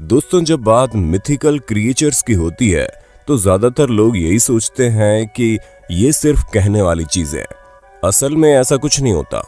दोस्तों, जब बात मिथिकल क्रिएचर्स की होती है तो ज्यादातर लोग यही सोचते हैं कि ये सिर्फ कहने वाली चीज है। असल में ऐसा कुछ नहीं होता।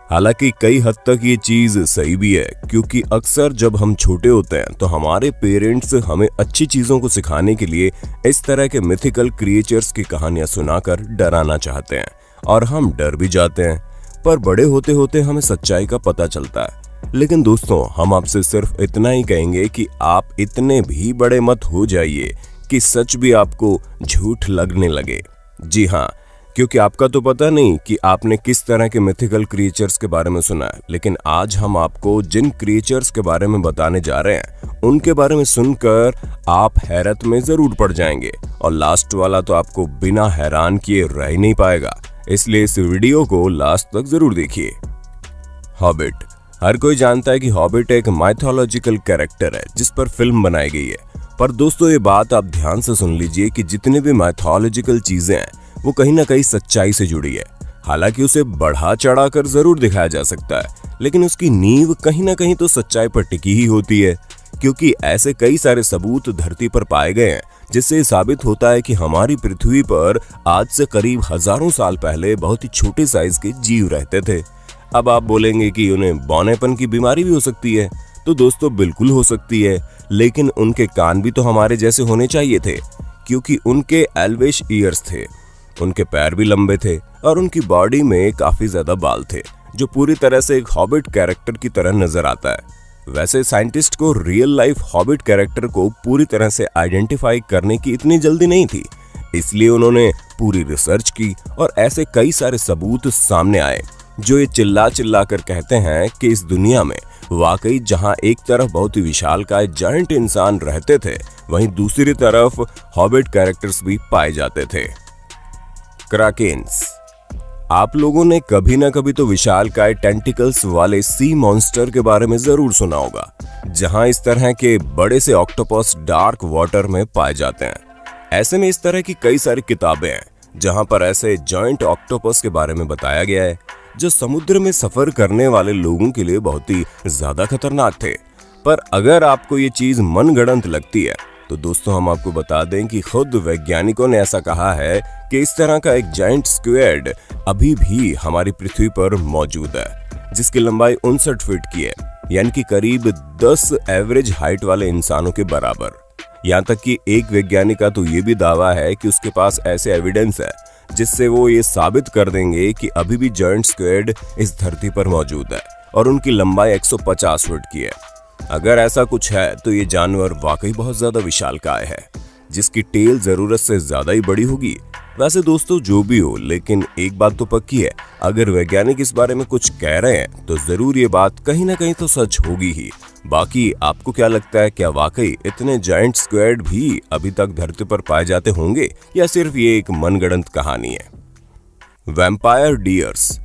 हालांकि कई हद तक ये चीज सही भी है, क्योंकि अक्सर जब हम छोटे होते हैं तो हमारे पेरेंट्स हमें अच्छी चीजों को सिखाने के लिए इस तरह के मिथिकल क्रिएचर्स की कहानियां सुनाकर डराना चाहते हैं और हम डर भी जाते हैं। पर बड़े होते होते हमें सच्चाई का पता चलता है। लेकिन दोस्तों, हम आपसे सिर्फ इतना ही कहेंगे कि आप इतने भी बड़े मत हो जाइए कि सच भी आपको झूठ लगने लगे। जी हाँ, क्योंकि आपका तो पता नहीं कि आपने किस तरह के मिथिकल क्रिएचर्स के बारे में सुना है, लेकिन आज हम आपको जिन क्रिएचर्स के बारे में बताने जा रहे हैं उनके बारे में सुनकर आप हैरत में जरूर पड़ जाएंगे। और लास्ट वाला तो आपको बिना हैरान किए रह ही नहीं पाएगा, इसलिए इस वीडियो को लास्ट तक जरूर देखिए। हॉबिट। हर कोई जानता है कि हॉबिट एक माइथोलॉजिकल कैरेक्टर है जिस पर फिल्म बनाई गई है। पर दोस्तों, ये बात आप ध्यान से सुन लीजिए कि जितनी भी माइथोलॉजिकल चीजें हैं वो कहीं ना कहीं सच्चाई से जुड़ी है। हालांकि उसे बढ़ा चढ़ा कर जरूर दिखाया जा सकता है, लेकिन उसकी नींव कहीं ना कहीं तो सच्चाई पर टिकी ही होती है। क्योंकि ऐसे कई सारे सबूत धरती पर पाए गए हैं जिससे साबित होता है कि हमारी पृथ्वी पर आज से करीब हजारों साल पहले बहुत ही छोटे साइज के जीव रहते थे। अब आप बोलेंगे कि उन्हें बौनेपन की बीमारी भी हो सकती है। तो दोस्तों, बिल्कुल हो सकती है, लेकिन उनके कान भी तो हमारे जैसे होने चाहिए थे, क्योंकि उनके एल्विश ईयर्स थे। उनके पैर भी लंबे थे और उनकी बॉडी में काफी ज्यादा बाल थे, जो पूरी तरह से एक हॉबिट कैरेक्टर की तरह नजर आता है। वैसे साइंटिस्ट को रियल लाइफ हॉबिट कैरेक्टर को पूरी तरह से आइडेंटिफाई करने की इतनी जल्दी नहीं थी, इसलिए उन्होंने पूरी रिसर्च की और ऐसे कई सारे सबूत सामने आए जो ये चिल्ला चिल्ला कर कहते हैं कि इस दुनिया में वाकई जहां एक तरफ बहुत ही विशालकाय जायंट इंसान रहते थे, वहीं दूसरी तरफ हॉबिट कैरेक्टर्स भी पाए जाते थे। क्राकेन्स। आप लोगों ने कभी ना कभी तो विशालकाय टेंटिकल्स वाले सी मॉन्स्टर के बारे में जरूर सुना होगा, जहां इस तरह के बड़े से ऑक्टोपस डार्क वाटर में पाए जाते हैं। ऐसे में इस तरह की कई सारी किताबें हैं जहां पर ऐसे जॉइंट ऑक्टोपस के बारे में बताया गया है जो समुद्र में सफर करने वाले लोगों के लिए बहुत ही ज्यादा खतरनाक थे। पर अगर आपको ये चीज मनगढ़ंत लगती है तो दोस्तों, हम आपको बता दें कि खुद वैज्ञानिकों ने ऐसा कहा है कि इस तरह का एक जायंट स्क्विड अभी भी हमारी पृथ्वी पर मौजूद है, जिसकी लंबाई 59 फीट की है, यानी कि करीब 10 एवरेज हाइट वाले इंसानों के बराबर। यहाँ तक कि एक वैज्ञानिक का तो ये भी दावा है कि उसके पास ऐसे एविडेंस है जिससे वो ये साबित कर देंगे कि अभी भी जायंट स्क्विड इस धरती पर मौजूद है और उनकी लंबाई 150 फीट की है। अगर ऐसा कुछ है तो ये जानवर वाकई बहुत ज्यादा विशालकाय है, जिसकी टेल जरूरत से ज्यादा ही बड़ी होगी। वैसे दोस्तों, जो भी हो, लेकिन एक बात तो पक्की है, अगर वैज्ञानिक इस बारे में कुछ कह रहे हैं तो जरूर ये बात कहीं ना कहीं तो सच होगी ही। बाकी आपको क्या लगता है, क्या वाकई इतने जायंट स्क्विड भी अभी तक धरती पर पाए जाते होंगे या सिर्फ ये एक मनगढ़ंत कहानी है? Vampire dears.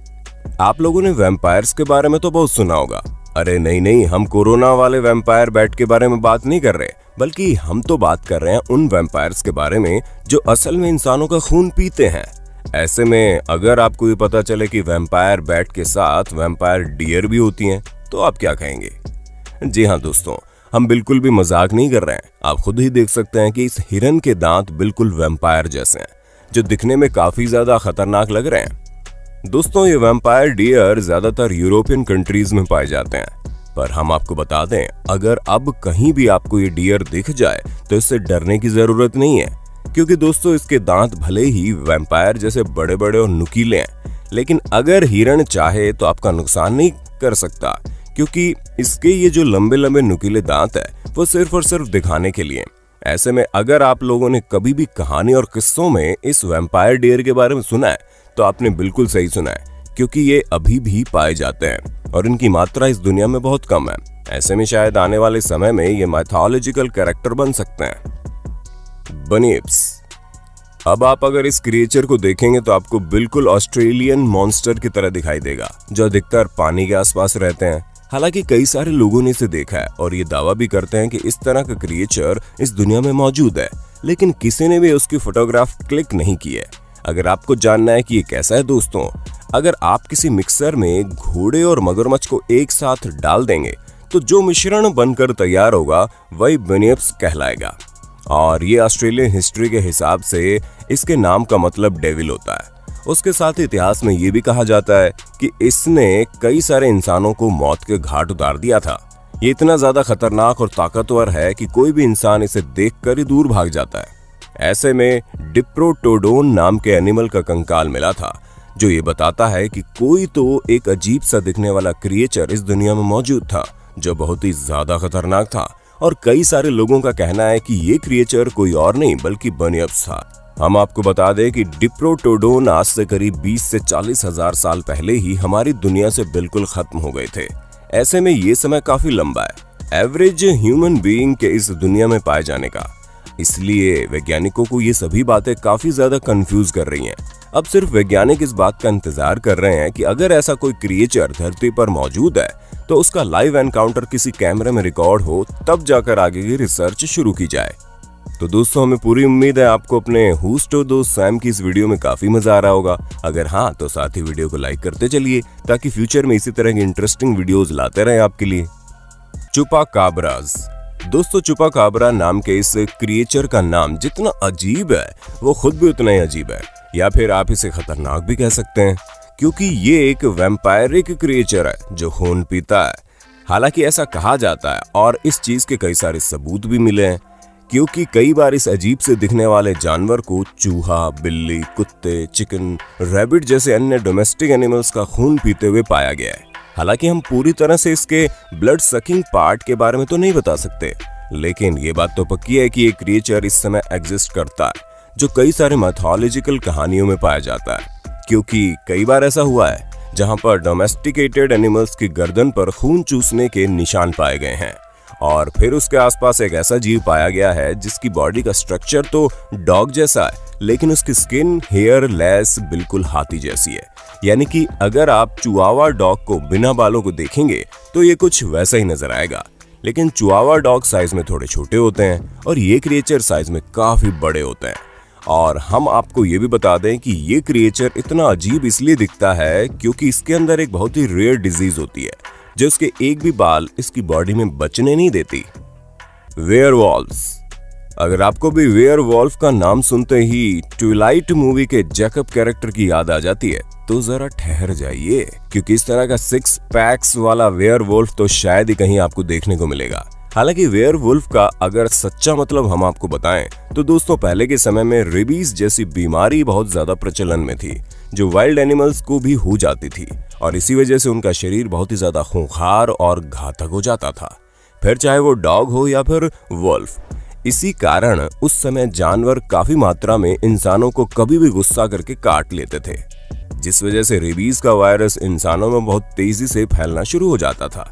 आप लोगों ने वैम्पायर्स के बारे में तो बहुत सुना होगा। अरे नहीं, हम कोरोना वाले वैम्पायर बैट के बारे में बात नहीं कर रहे, बल्कि हम तो बात कर रहे हैं उन वैम्पायर्स के बारे में जो असल में इंसानों का खून पीते हैं। ऐसे में अगर आपको ये पता चले कि वैम्पायर बैट के साथ वैम्पायर डियर भी होती हैं, तो आप क्या कहेंगे? जी हाँ दोस्तों, हम बिल्कुल भी मजाक नहीं कर रहे हैं। आप खुद ही देख सकते हैं कि इस हिरन के दांत बिल्कुल वैम्पायर जैसे हैं, जो दिखने में काफी ज्यादा खतरनाक लग रहे हैं। दोस्तों, ये वैम्पायर डियर ज्यादातर यूरोपियन कंट्रीज में पाए जाते हैं। पर हम आपको बता दें, अगर अब कहीं भी आपको ये डियर दिख जाए तो इससे डरने की जरूरत नहीं है, क्योंकि दोस्तों, इसके दांत भले ही वैम्पायर जैसे बड़े बड़े और नुकीले हैं, लेकिन अगर हिरण चाहे तो आपका नुकसान नहीं कर सकता, क्योंकि इसके ये जो लंबे लंबे नुकीले दांत है वो सिर्फ और सिर्फ दिखाने के लिए। ऐसे में अगर आप लोगों ने कभी भी कहानी और किस्सों में इस वैम्पायर डियर के बारे में सुना है तो आपने बिल्कुल सही सुना है, क्योंकि ये अभी भी पाए जाते हैं और इनकी मात्रा इस दुनिया में बहुत कम है। ऐसे में शायद आने वाले समय में ये माइथोलॉजिकल कैरेक्टर बन सकते हैं। बनीप्स। अब आप अगर इस क्रिएचर को देखेंगे तो आपको बिल्कुल ऑस्ट्रेलियन मॉन्स्टर की तरह दिखाई देगा, जो अधिकतर पानी के आसपास रहते हैं। हालांकि कई सारे लोगों ने इसे देखा है और ये दावा भी करते हैं कि इस तरह का क्रिएचर इस दुनिया में मौजूद है, लेकिन किसी ने भी उसकी फोटोग्राफ क्लिक नहीं की है। अगर आपको जानना है कि ये कैसा है दोस्तों, अगर आप किसी मिक्सर में घोड़े और मगरमच्छ को एक साथ डाल देंगे तो जो मिश्रण बनकर तैयार होगा वही बेनियप्स कहलाएगा। और ये ऑस्ट्रेलियन हिस्ट्री के हिसाब से इसके नाम का मतलब डेविल होता है। उसके साथ इतिहास में ये भी कहा जाता है कि इसने कई सारे इंसानों को मौत के घाट उतार दिया था। ये इतना ज्यादा खतरनाक और ताकतवर है कि कोई भी इंसान इसे देखकर ही दूर भाग जाता है। ऐसे में डिप्रोटोडोन नाम के एनिमल का कंकाल मिला था, जो ये बताता है कि कोई तो एक अजीब सा दिखने वाला क्रिएचर इस दुनिया में मौजूद था, जो बहुत ही ज्यादा खतरनाक था। और कई सारे लोगों का कहना है कि ये क्रिएचर कोई और नहीं बल्कि बेनियप्स था। हम आपको बता दें कि डिप्रोटोडोन आज से करीब 20 से 40 हजार साल पहले ही हमारी दुनिया से बिल्कुल खत्म हो गए थे। ऐसे में ये समय काफी लंबा है एवरेज ह्यूमन बीइंग के इस दुनिया में पाए जाने का। इसलिए वैज्ञानिकों को ये सभी बातें काफी ज्यादा कंफ्यूज कर रही हैं। अब सिर्फ वैज्ञानिक इस बात का इंतजार कर रहे हैं कि अगर ऐसा कोई क्रिएचर धरती पर मौजूद है तो उसका लाइव एनकाउंटर किसी कैमरे में रिकॉर्ड हो, तब जाकर आगे की रिसर्च शुरू की जाए। तो दोस्तों, हमें पूरी उम्मीद है आपको अपने हूस्ट टू दोस्त सैम की इस वीडियो में काफी मजा आ रहा होगा। अगर हाँ तो साथ ही वीडियो को लाइक करते चलिए, ताकि फ्यूचर में इसी तरह की इंटरेस्टिंग वीडियोस लाते रहें आपके लिए। चुपाकाब्रास। दोस्तों, चुपाकाब्रा नाम के इस क्रिएचर का नाम जितना अजीब है वो खुद भी उतना ही अजीब है, या फिर आप इसे खतरनाक भी कह सकते हैं, क्योंकि ये एक वैम्पायरिक क्रिएचर है जो खून पीता है। हालांकि ऐसा कहा जाता है और इस चीज के कई सारे सबूत भी मिले हैं, क्योंकि कई बार इस अजीब से दिखने वाले जानवर को चूहा, बिल्ली, कुत्ते, चिकन, रैबिट जैसे अन्य डोमेस्टिक एनिमल्स का खून पीते हुए पाया गया है। हालांकि हम पूरी तरह से इसके ब्लड सकिंग पार्ट के बारे में तो नहीं बता सकते, लेकिन ये बात तो पक्की है कि ये क्रिएचर इस समय एग्जिस्ट करता है, जो कई सारे मैथोलॉजिकल कहानियों में पाया जाता है। क्योंकि कई बार ऐसा हुआ है जहां पर डोमेस्टिकेटेड एनिमल्स की गर्दन पर खून चूसने के निशान पाए गए हैं, और फिर उसके आसपास एक ऐसा जीव पाया गया है जिसकी बॉडी का स्ट्रक्चर तो डॉग जैसा है, लेकिन उसकी स्किन हेयर लेस बिल्कुल हाथी जैसी है। यानी कि अगर आप चुआवा डॉग को बिना बालों को देखेंगे तो ये कुछ वैसा ही नजर आएगा, लेकिन चुआवा डॉग साइज में थोड़े छोटे होते हैं और ये क्रिएचर साइज में काफी बड़े होते हैं। और हम आपको ये भी बता दें कि ये क्रिएचर इतना अजीब इसलिए दिखता है क्योंकि इसके अंदर एक बहुत ही रेयर डिजीज होती है, जो इसके एक भी बाल इसकी बॉडी में बचने नहीं देती। वेयरवॉल्व्स। अगर आपको भी वेयरवॉल्फ का नाम सुनते ही ट्विलाइट मूवी के जैकब कैरेक्टर की याद आ जाती है, तो जरा ठहर जाइए, क्योंकि इस तरह का 6 पैक्स वाला वेयरवॉल्फ तो शायद ही कहीं आपको देखने को मिलेगा। हालांकि वेयरवुल्फ का अगर सच्चा मतलब हम आपको बताएं तो दोस्तों, पहले के समय में रेबीज जैसी बीमारी बहुत ज्यादा प्रचलन में थी, जो वाइल्ड एनिमल्स को भी हो जाती थी, और इसी वजह से उनका शरीर बहुत ही ज्यादा खूंखार और घातक हो जाता था, फिर चाहे वो डॉग हो या फिर वुल्फ। इसी कारण उस समय जानवर काफी मात्रा में इंसानों को कभी भी गुस्सा करके काट लेते थे, जिस वजह से रेबीज का वायरस इंसानों में बहुत तेजी से फैलना शुरू हो जाता था,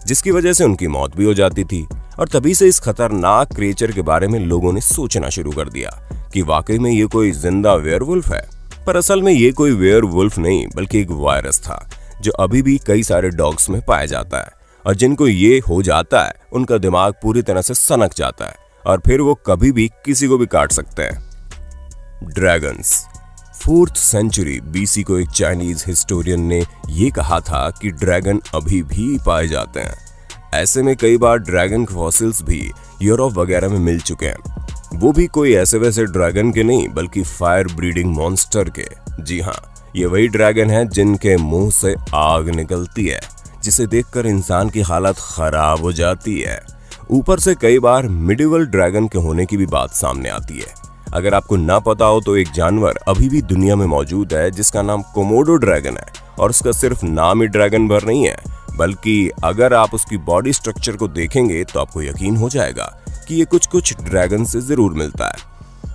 जिसकी वजह से उनकी मौत भी हो जाती थी। और तभी से इस खतरनाक क्रिएचर के बारे में लोगों ने सोचना शुरू कर दिया कि वाकई में ये कोई जिंदा वेयरवुल्फ है। पर असल में ये कोई वेयरवुल्फ नहीं, बल्कि एक वायरस था जो अभी भी कई सारे डॉग्स में पाया जाता है, और जिनको ये हो जाता है उनका दिमाग पूरी तरह से सनक जाता है और फिर वो कभी भी किसी को भी काट सकते हैं। ड्रैगन्स। 4th सेंचुरी BC को एक चाइनीज हिस्टोरियन ने ये कहा था कि ड्रैगन अभी भी पाए जाते हैं। ऐसे में कई बार ड्रैगन फॉसिल्स भी यूरोप वगैरह में मिल चुके हैं, वो भी कोई ऐसे वैसे ड्रैगन के नहीं, बल्कि फायर ब्रीडिंग मॉन्स्टर के। जी हाँ, ये वही ड्रैगन है जिनके मुंह से आग निकलती है, जिसे देखकर इंसान की हालत खराब हो जाती है। ऊपर से कई बार मिडिवल ड्रैगन के होने की भी बात सामने आती है। अगर आपको ना पता हो तो एक जानवर अभी भी दुनिया में मौजूद है जिसका नाम कोमोडो ड्रैगन है, और उसका सिर्फ नाम ही ड्रैगन भर नहीं है, बल्कि अगर आप उसकी बॉडी स्ट्रक्चर को देखेंगे तो आपको यकीन हो जाएगा कि ये कुछ ड्रैगन से जरूर मिलता है।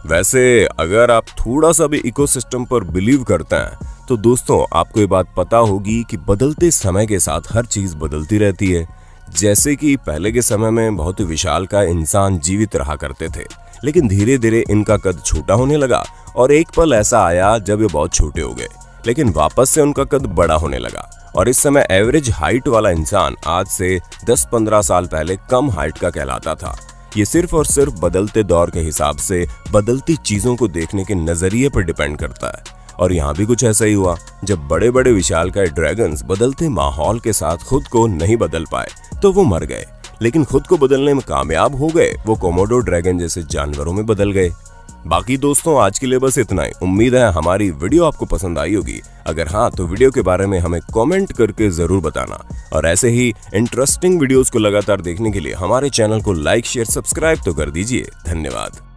वैसे अगर आप थोड़ा सा भी इकोसिस्टम पर बिलीव करते हैं तो दोस्तों, आपको ये बात पता होगी कि बदलते समय के साथ हर चीज बदलती रहती है। जैसे कि पहले के समय में बहुत ही विशालकाय इंसान जीवित रहा करते थे, लेकिन धीरे धीरे इनका कद छोटा होने लगा, और एक पल ऐसा आया जब ये बहुत छोटे हो गए, लेकिन वापस से उनका कद बड़ा होने लगा। और इस समय एवरेज हाइट वाला इंसान आज से 10-15 साल पहले कम हाइट का कहलाता था। ये सिर्फ और सिर्फ बदलते दौर के हिसाब से बदलती चीजों को देखने के नजरिए पर डिपेंड करता है। और यहाँ भी कुछ ऐसा ही हुआ। जब बड़े बड़े विशालकाय ड्रैगन्स बदलते माहौल के साथ खुद को नहीं बदल पाए तो वो मर गए, लेकिन खुद को बदलने में कामयाब हो गए। वो कोमोडो ड्रैगन जैसे जानवरों में बदल गए। बाकी दोस्तों, आज के लिए बस इतना ही। उम्मीद है हमारी वीडियो आपको पसंद आई होगी। अगर हाँ, तो वीडियो के बारे में हमें कमेंट करके जरूर बताना। और ऐसे ही इंटरेस्टिंग वीडियोस को लगातार देखने के लिए हमारे चैनल को लाइक, शेयर, सब्सक्राइब तो कर दीजिए। धन्यवाद।